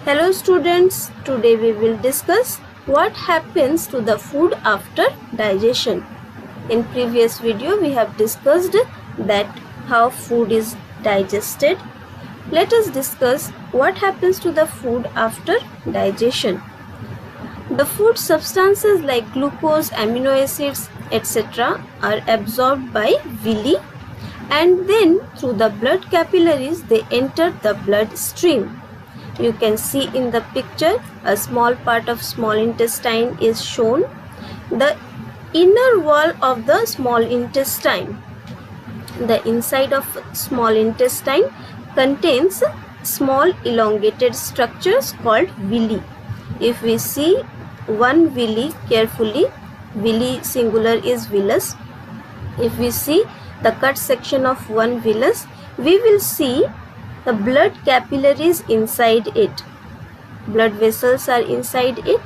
Hello students, today we will discuss what happens to the food after digestion. In previous video we have discussed that how food is digested. Let us discuss what happens to the food after digestion. The food substances like glucose, amino acids, etc. are absorbed by villi and then through the blood capillaries they enter the blood stream. You can see in the picture a small part of small intestine is shown. The inner wall of the small intestine. The inside of small intestine contains small elongated structures called villi. If we see one villi carefully, villi singular is villus. If we see the cut section of one villus, we will see the blood capillaries inside it. Blood vessels are inside it.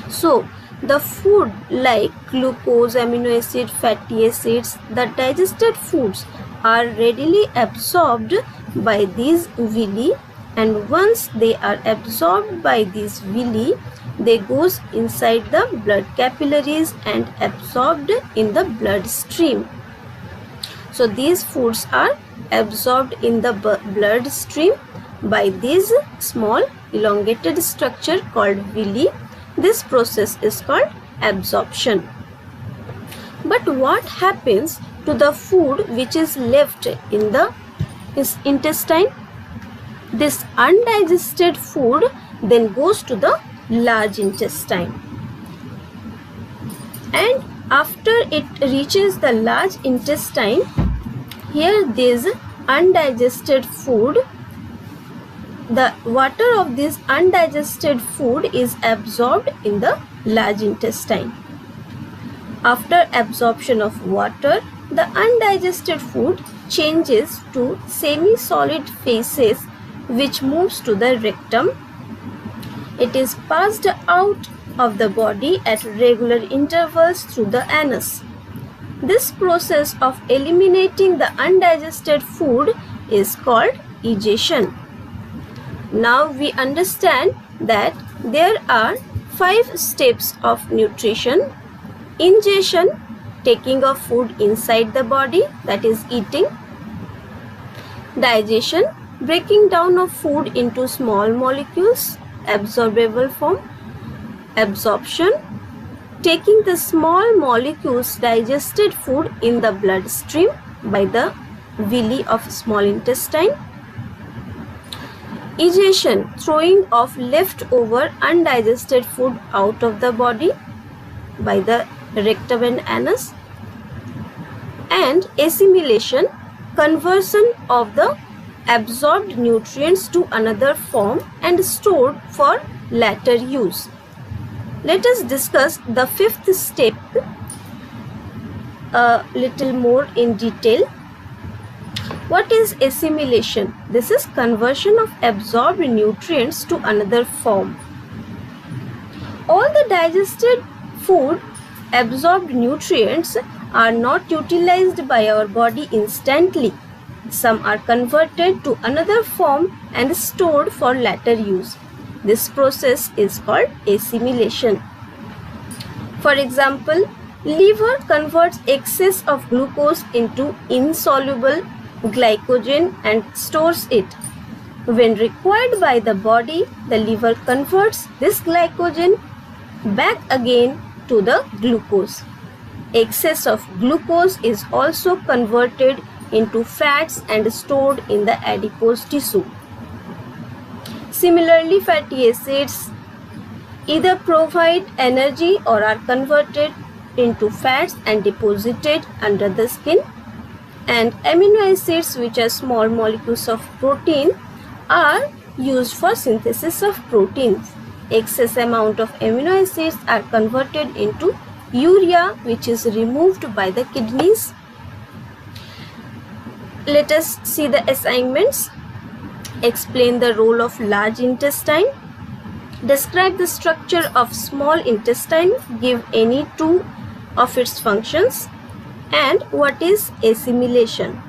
So, the food like glucose, amino acid, fatty acids, the digested foods are readily absorbed by these villi, and once they are absorbed by these villi, they goes inside the blood capillaries and absorbed in the blood stream. So these foods are absorbed in the blood stream by this small elongated structure called villi. This process is called absorption. But what happens to the food which is left in the intestine? This undigested food then goes to the large intestine, and after it reaches the large intestine, here this undigested food, the water of this undigested food is absorbed in the large intestine. After absorption of water, the undigested food changes to semi-solid phases which moves to the rectum. It is passed out of the body at regular intervals through the anus. This process of eliminating the undigested food is called egestion. Now we understand that there are 5 steps of nutrition. Ingestion, taking of food inside the body, that is eating. Digestion, breaking down of food into small molecules, absorbable form. Absorption, taking the small molecules digested food in the bloodstream by the villi of small intestine. Egestion, throwing of leftover undigested food out of the body by the rectum and anus. And assimilation, conversion of the absorbed nutrients to another form and stored for later use. Let us discuss the 5th step a little more in detail. What is assimilation? This is conversion of absorbed nutrients to another form. All the digested food absorbed nutrients are not utilized by our body instantly. Some are converted to another form and stored for later use. This process is called assimilation. For example, liver converts excess of glucose into insoluble glycogen and stores it. When required by the body, the liver converts this glycogen back again to the glucose. Excess of glucose is also converted into fats and stored in the adipose tissue. Similarly, fatty acids either provide energy or are converted into fats and deposited under the skin. And amino acids, which are small molecules of protein, are used for synthesis of proteins. Excess amount of amino acids are converted into urea, which is removed by the kidneys. Let us see the assignments. Explain the role of large intestine. Describe the structure of small intestine. Give any 2 of its functions. And what is assimilation?